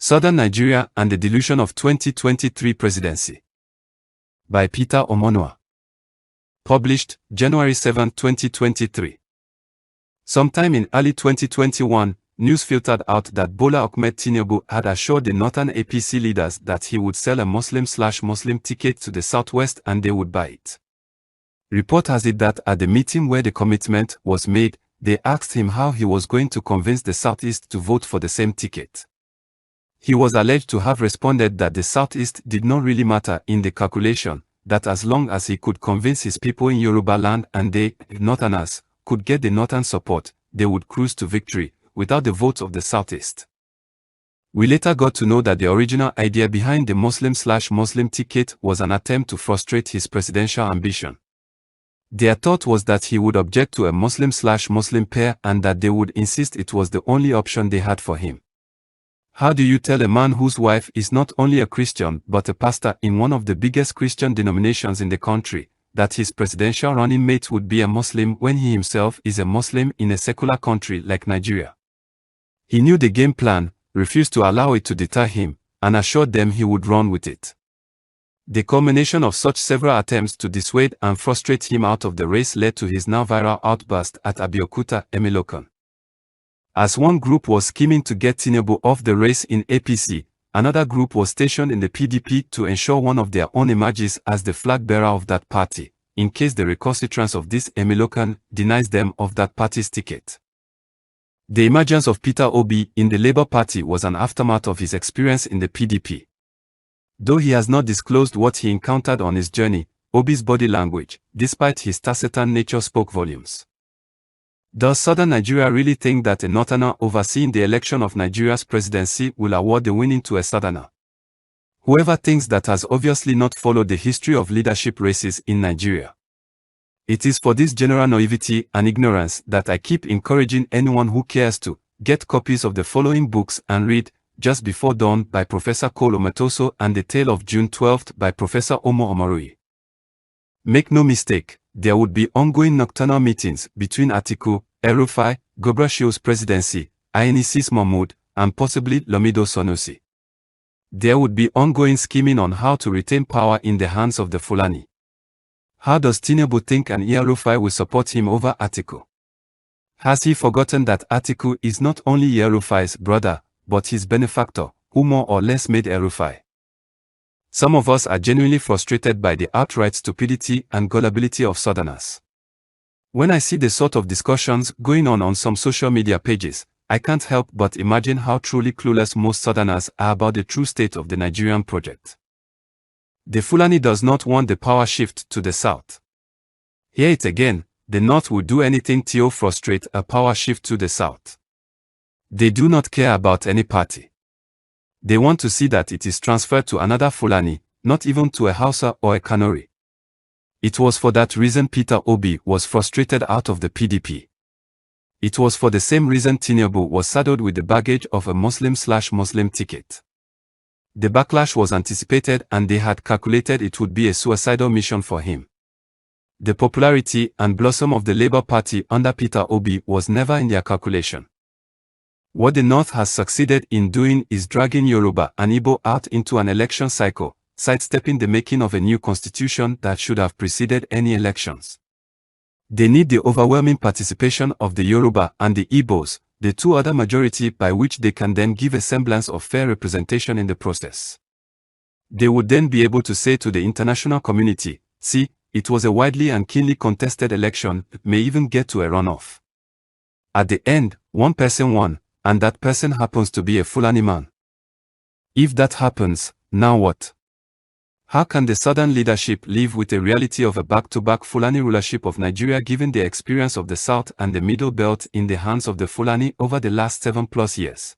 Southern Nigeria and the Delusion of 2023 Presidency. By Peter Omonua. Published January 7, 2023. Sometime in early 2021, news filtered out that Bola Ahmed Tinubu had assured the northern APC leaders that he would sell a Muslim/Muslim ticket to the southwest and they would buy it. Report has it that at the meeting where the commitment was made, they asked him how he was going to convince the southeast to vote for the same ticket. He was alleged to have responded that the southeast did not really matter in the calculation, that as long as he could convince his people in Yoruba land and they, northerners, could get the northern support, they would cruise to victory, without the votes of the southeast. We later got to know that the original idea behind the Muslim/Muslim ticket was an attempt to frustrate his presidential ambition. Their thought was that he would object to a Muslim/Muslim pair and that they would insist it was the only option they had for him. How do you tell a man whose wife is not only a Christian but a pastor in one of the biggest Christian denominations in the country, that his presidential running mate would be a Muslim when he himself is a Muslim in a secular country like Nigeria? He knew the game plan, refused to allow it to deter him, and assured them he would run with it. The culmination of such several attempts to dissuade and frustrate him out of the race led to his now viral outburst at Abeokuta, Emilokan. As one group was scheming to get Tinubu off the race in APC, another group was stationed in the PDP to ensure one of their own emerges as the flag bearer of that party, in case the recalcitrance of this Emilokan denies them of that party's ticket. The emergence of Peter Obi in the Labour Party was an aftermath of his experience in the PDP. Though he has not disclosed what he encountered on his journey, Obi's body language, despite his taciturn nature, spoke volumes. Does Southern Nigeria really think that a northerner overseeing the election of Nigeria's presidency will award the winning to a southerner? Whoever thinks that has obviously not followed the history of leadership races in Nigeria. It is for this general naivety and ignorance that I keep encouraging anyone who cares to get copies of the following books and read Just Before Dawn by Professor Cole Ometoso and The Tale of June 12 by Professor Omo Omorui. Make no mistake, there would be ongoing nocturnal meetings between Atiku, El-Rufai, Gobrashio's presidency, INEC's Mahmoud, and possibly Lamido Sanusi. There would be ongoing scheming on how to retain power in the hands of the Fulani. How does Tinubu think an El-Rufai will support him over Atiku? Has he forgotten that Atiku is not only El-Rufai's brother, but his benefactor, who more or less made El-Rufai? Some of us are genuinely frustrated by the outright stupidity and gullibility of Southerners. When I see the sort of discussions going on some social media pages, I can't help but imagine how truly clueless most Southerners are about the true state of the Nigerian project. The Fulani does not want the power shift to the south. Hear it again, the North will do anything to frustrate a power shift to the south. They do not care about any party. They want to see that it is transferred to another Fulani, not even to a Hausa or a Kanuri. It was for that reason Peter Obi was frustrated out of the PDP. It was for the same reason Tinubu was saddled with the baggage of a Muslim/Muslim ticket. The backlash was anticipated and they had calculated it would be a suicidal mission for him. The popularity and blossom of the Labour Party under Peter Obi was never in their calculation. What the North has succeeded in doing is dragging Yoruba and Igbo out into an election cycle, sidestepping the making of a new constitution that should have preceded any elections. They need the overwhelming participation of the Yoruba and the Igbos, the two other majority, by which they can then give a semblance of fair representation in the process. They would then be able to say to the international community, see, it was a widely and keenly contested election, it may even get to a runoff. At the end, one person won, and that person happens to be a Fulani man. If that happens, now what? How can the southern leadership live with the reality of a back-to-back Fulani rulership of Nigeria given the experience of the South and the Middle Belt in the hands of the Fulani over the last 7+ years?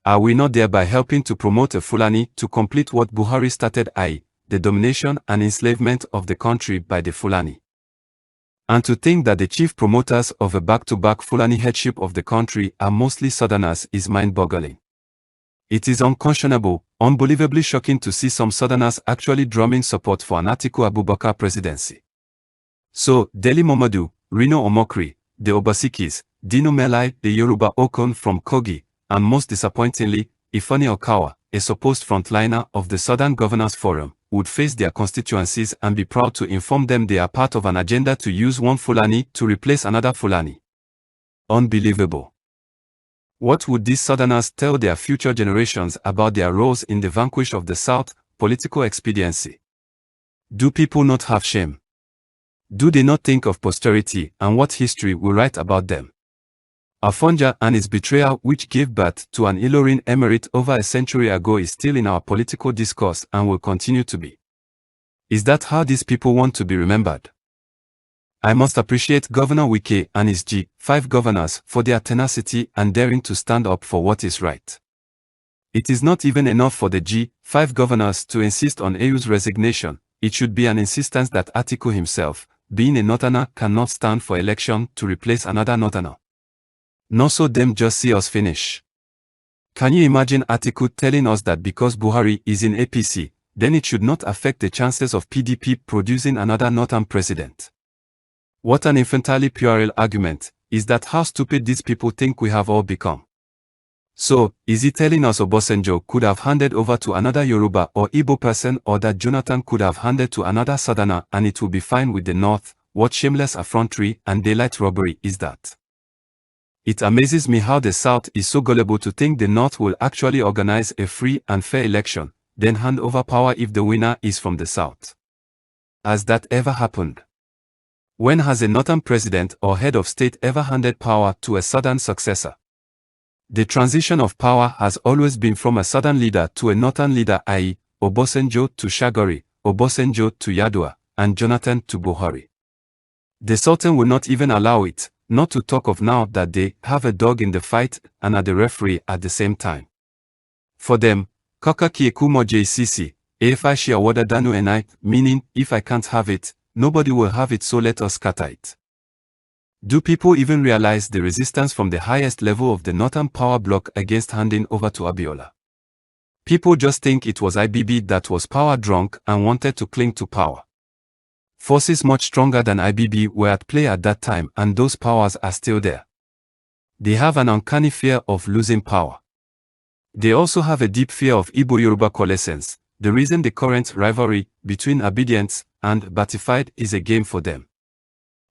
Are we not thereby helping to promote a Fulani to complete what Buhari started, i.e., the domination and enslavement of the country by the Fulani? And to think that the chief promoters of a back-to-back Fulani headship of the country are mostly Southerners is mind-boggling. It is unconscionable, unbelievably shocking to see some Southerners actually drumming support for an Atiku Abubakar presidency. So, Deli Momodu, Rino Omokri, the Obasikis, Dino Melai, the Yoruba Okon from Kogi, and most disappointingly, Ifeanyi Okawa, a supposed frontliner of the Southern Governors Forum, would face their constituencies and be proud to inform them they are part of an agenda to use one Fulani to replace another Fulani. Unbelievable. What would these Southerners tell their future generations about their roles in the vanquish of the South? Political expediency. Do people not have shame? Do they not think of posterity and what history will write about them? Afonja and his betrayal, which gave birth to an Ilorin emirate over a century ago, is still in our political discourse and will continue to be. Is that how these people want to be remembered? I must appreciate Governor Wike and his G5 governors for their tenacity and daring to stand up for what is right. It is not even enough for the G5 governors to insist on AU's resignation. It should be an insistence that Atiku himself, being a Northerner, cannot stand for election to replace another Northerner. Not so them just see us finish. Can you imagine Atiku telling us that because Buhari is in APC, then it should not affect the chances of PDP producing another Northern president? What an infantile puerile argument. Is that how stupid these people think we have all become? So, is he telling us Obasanjo could have handed over to another Yoruba or Igbo person, or that Jonathan could have handed to another Southerner and it will be fine with the North? What shameless effrontery and daylight robbery is that? It amazes me how the South is so gullible to think the North will actually organize a free and fair election, then hand over power if the winner is from the South. Has that ever happened? When has a Northern president or head of state ever handed power to a Southern successor? The transition of power has always been from a Southern leader to a Northern leader, i.e., Obasanjo to Shagari, Obasanjo to Yar'Adua, and Jonathan to Buhari. The Sultan will not even allow it, not to talk of now that they have a dog in the fight and are the referee at the same time. For them, Kaka Kiekumo JCC, Efa Shiawada Danu Enai, meaning, if I can't have it, nobody will have it, so let us scatter it. Do people even realize the resistance from the highest level of the Northern power bloc against handing over to Abiola? People just think it was IBB that was power drunk and wanted to cling to power. Forces much stronger than IBB were at play at that time, and those powers are still there. They have an uncanny fear of losing power. They also have a deep fear of Igbo-Yoruba coalescence, the reason the current rivalry between obedience and Batified is a game for them.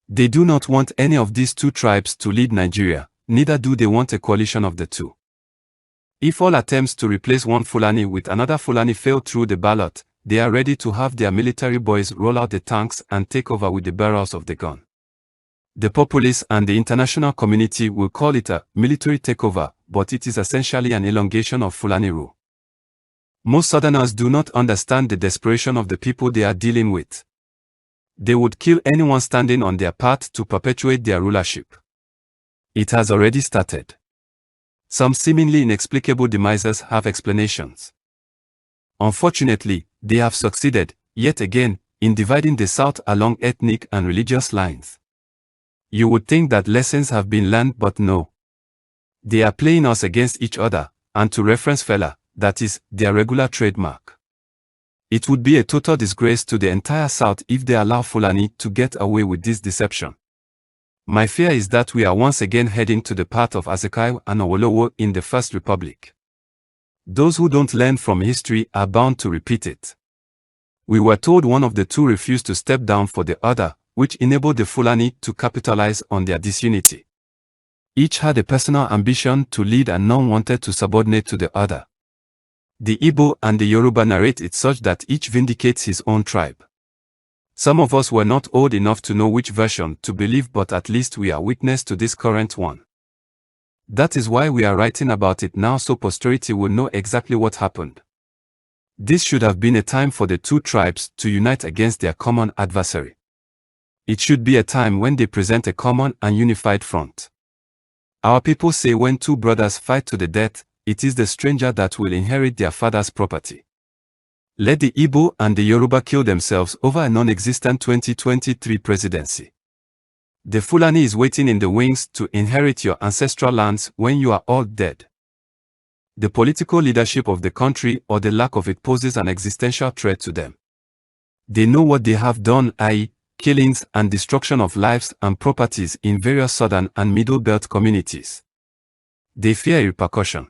They do not want any of these two tribes to lead Nigeria, neither do they want a coalition of the two. If all attempts to replace one Fulani with another Fulani fail through the ballot, they are ready to have their military boys roll out the tanks and take over with the barrels of the gun. The populace and the international community will call it a military takeover, but it is essentially an elongation of Fulani rule. Most Southerners do not understand the desperation of the people they are dealing with. They would kill anyone standing on their path to perpetuate their rulership. It has already started. Some seemingly inexplicable demises have explanations. Unfortunately, they have succeeded, yet again, in dividing the South along ethnic and religious lines. You would think that lessons have been learned, but no. They are playing us against each other, and to reference fella, that is, their regular trademark. It would be a total disgrace to the entire South if they allow Fulani to get away with this deception. My fear is that we are once again heading to the path of Asekai and Awolowo in the First Republic. Those who don't learn from history are bound to repeat it. We were told one of the two refused to step down for the other, which enabled the Fulani to capitalize on their disunity. Each had a personal ambition to lead and none wanted to subordinate to the other. The Igbo and the Yoruba narrate it such that each vindicates his own tribe. Some of us were not old enough to know which version to believe, but at least we are witness to this current one. That is why we are writing about it now, so posterity will know exactly what happened. This should have been a time for the two tribes to unite against their common adversary. It should be a time when they present a common and unified front. Our people say when two brothers fight to the death, it is the stranger that will inherit their father's property. Let the Igbo and the Yoruba kill themselves over a non-existent 2023 presidency. The Fulani is waiting in the wings to inherit your ancestral lands when you are all dead. The political leadership of the country or the lack of it poses an existential threat to them. They know what they have done, i.e., killings and destruction of lives and properties in various southern and middle belt communities. They fear repercussion.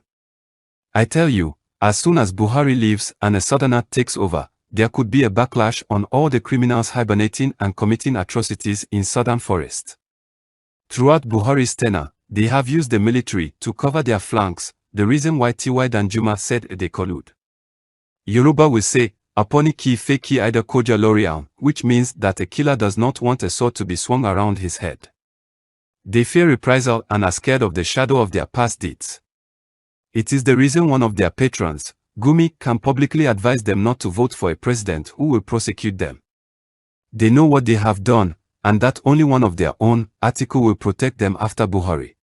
I tell you, as soon as Buhari leaves and a southerner takes over, there could be a backlash on all the criminals hibernating and committing atrocities in southern forest. Throughout Buhari's tenure, they have used the military to cover their flanks, the reason why T.Y. Danjuma said they collude. Yoruba will say, Aponi ki fe ki ida koja loriam, which means that a killer does not want a sword to be swung around his head. They fear reprisal and are scared of the shadow of their past deeds. It is the reason one of their patrons, Gumi, can publicly advise them not to vote for a president who will prosecute them. They know what they have done, and that only one of their own, Atiku, will protect them after Buhari.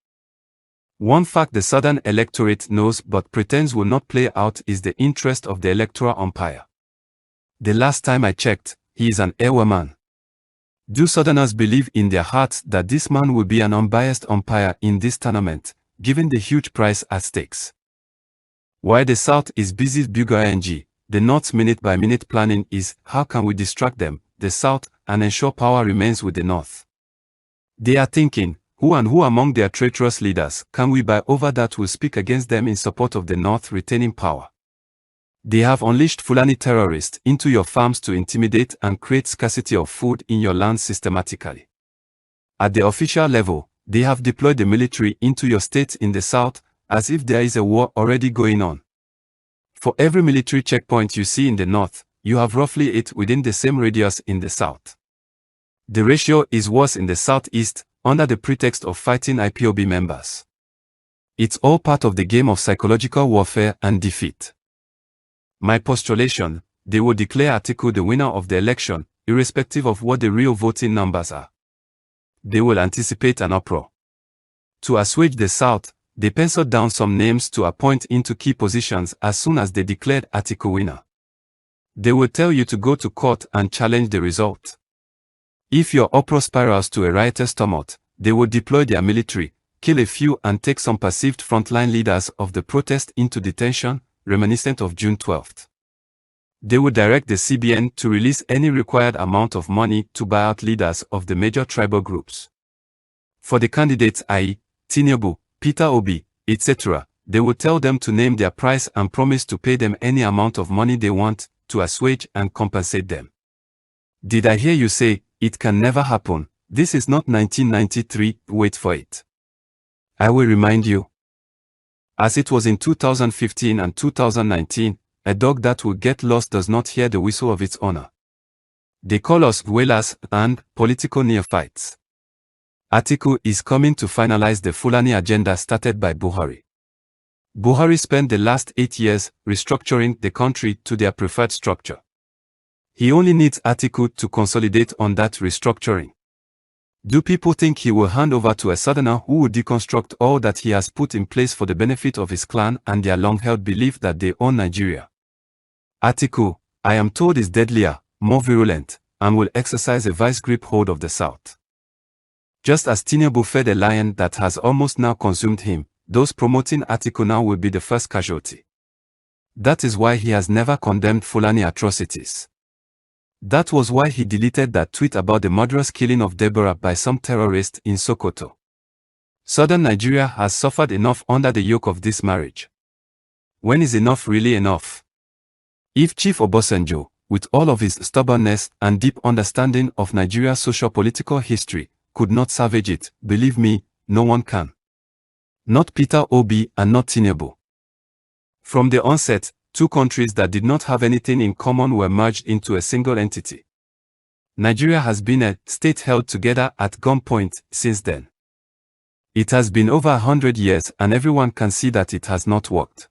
One fact the southern electorate knows but pretends will not play out is the interest of the electoral umpire. The last time I checked, he is an Ewa man. Do southerners believe in their hearts that this man will be an unbiased umpire in this tournament, given the huge prize at stakes? While the South is busy building, the North's minute-by-minute planning is, how can we distract them, the South, and ensure power remains with the North? They are thinking, who among their traitorous leaders can we buy over that will speak against them in support of the North retaining power? They have unleashed Fulani terrorists into your farms to intimidate and create scarcity of food in your lands systematically. At the official level, they have deployed the military into your states in the South, as if there is a war already going on. For every military checkpoint you see in the North, you have roughly 8 within the same radius in the South. The ratio is worse in the Southeast, under the pretext of fighting IPOB members. It's all part of the game of psychological warfare and defeat. My postulation, they will declare Atiku the winner of the election, irrespective of what the real voting numbers are. They will anticipate an uproar. To assuage the South, they penciled down some names to appoint into key positions as soon as they declared Atiku winner. They will tell you to go to court and challenge the result. If your uproar spirals to a riotous tumult, they will deploy their military, kill a few and take some perceived frontline leaders of the protest into detention, reminiscent of June 12th. They will direct the CBN to release any required amount of money to buy out leaders of the major tribal groups. For the candidates i.e., Tinubu, Peter Obi, etc., they will tell them to name their price and promise to pay them any amount of money they want to assuage and compensate them. Did I hear you say, it can never happen? This is not 1993, wait for it. I will remind you. As it was in 2015 and 2019, a dog that will get lost does not hear the whistle of its owner. They call us whalers and political neophytes. Atiku is coming to finalize the Fulani agenda started by Buhari. Buhari spent the last 8 years restructuring the country to their preferred structure. He only needs Atiku to consolidate on that restructuring. Do people think he will hand over to a southerner who will deconstruct all that he has put in place for the benefit of his clan and their long-held belief that they own Nigeria? Atiku, I am told, is deadlier, more virulent, and will exercise a vice-grip hold of the South. Just as Tinubu fed a lion that has almost now consumed him, those promoting Atiku now will be the first casualty. That is why he has never condemned Fulani atrocities. That was why he deleted that tweet about the murderous killing of Deborah by some terrorist in Sokoto. Southern Nigeria has suffered enough under the yoke of this marriage. When is enough really enough? If Chief Obasanjo, with all of his stubbornness and deep understanding of Nigeria's socio-political history, could not salvage it, believe me, no one can. Not Peter Obi and not Tinubu. From the onset, two countries that did not have anything in common were merged into a single entity. Nigeria has been a state held together at gunpoint since then. It has been over 100 years and everyone can see that it has not worked.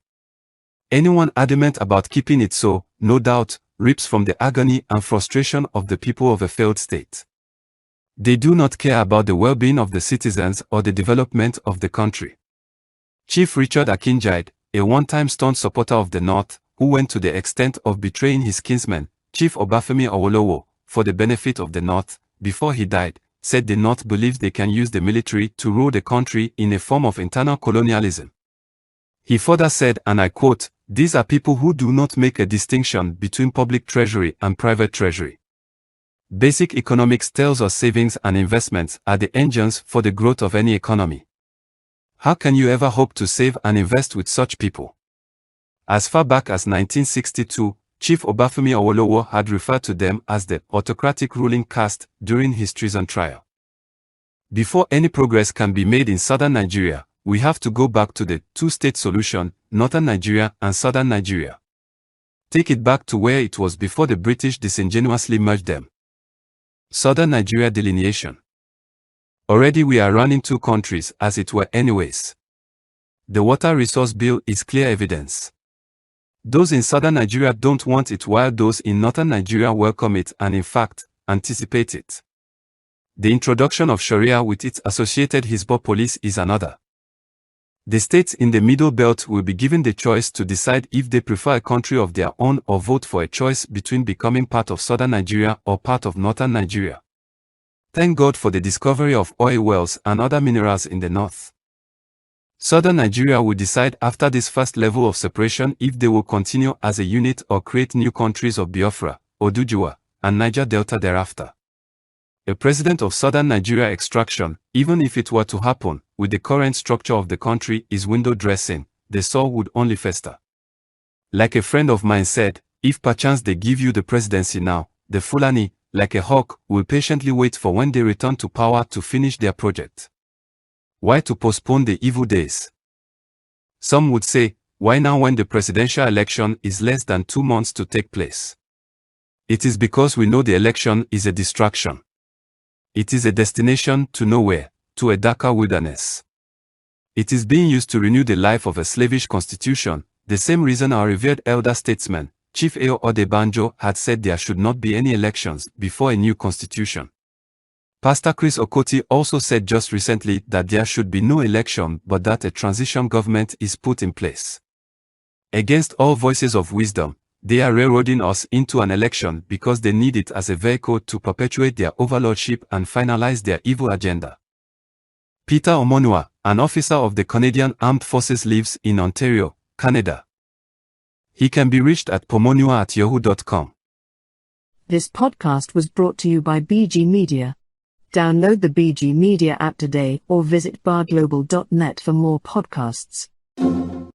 Anyone adamant about keeping it so, no doubt, reaps from the agony and frustration of the people of a failed state. They do not care about the well-being of the citizens or the development of the country. Chief Richard Akinjide, a one-time staunch supporter of the North, who went to the extent of betraying his kinsman, Chief Obafemi Awolowo, for the benefit of the North, before he died, said the North believes they can use the military to rule the country in a form of internal colonialism. He further said, and I quote, "These are people who do not make a distinction between public treasury and private treasury. Basic economics tells us savings and investments are the engines for the growth of any economy. How can you ever hope to save and invest with such people? As far back as 1962, Chief Obafemi Awolowo had referred to them as the autocratic ruling caste during his treason trial. Before any progress can be made in southern Nigeria, we have to go back to the two-state solution, northern Nigeria and southern Nigeria. Take it back to where it was before the British disingenuously merged them. Southern Nigeria delineation. Already we are running two countries as it were anyways. The Water Resource Bill is clear evidence. Those in southern Nigeria don't want it while those in northern Nigeria welcome it and in fact, anticipate it. The introduction of Sharia with its associated Hizbah police is another. The states in the Middle Belt will be given the choice to decide if they prefer a country of their own or vote for a choice between becoming part of southern Nigeria or part of northern Nigeria. Thank God for the discovery of oil wells and other minerals in the north. Southern Nigeria will decide after this first level of separation if they will continue as a unit or create new countries of Biafra, Oduduwa, and Niger Delta thereafter. A president of southern Nigeria extraction, even if it were to happen, with the current structure of the country, is window dressing, the sore would only fester. Like a friend of mine said, if perchance they give you the presidency now, the Fulani, like a hawk, will patiently wait for when they return to power to finish their project. Why to postpone the evil days? Some would say, why now when the presidential election is less than 2 months to take place? It is because we know the election is a distraction. It is a destination to nowhere, to a darker wilderness. It is being used to renew the life of a slavish constitution, the same reason our revered elder statesman, Chief Ayo Odebanjo, had said there should not be any elections before a new constitution. Pastor Chris Okoti also said just recently that there should be no election but that a transition government is put in place. Against all voices of wisdom, they are railroading us into an election because they need it as a vehicle to perpetuate their overlordship and finalize their evil agenda. Peter Omonua, an officer of the Canadian Armed Forces, lives in Ontario, Canada. He can be reached at pomonua@yahoo.com. This podcast was brought to you by BG Media. Download the BG Media app today or visit barglobal.net for more podcasts.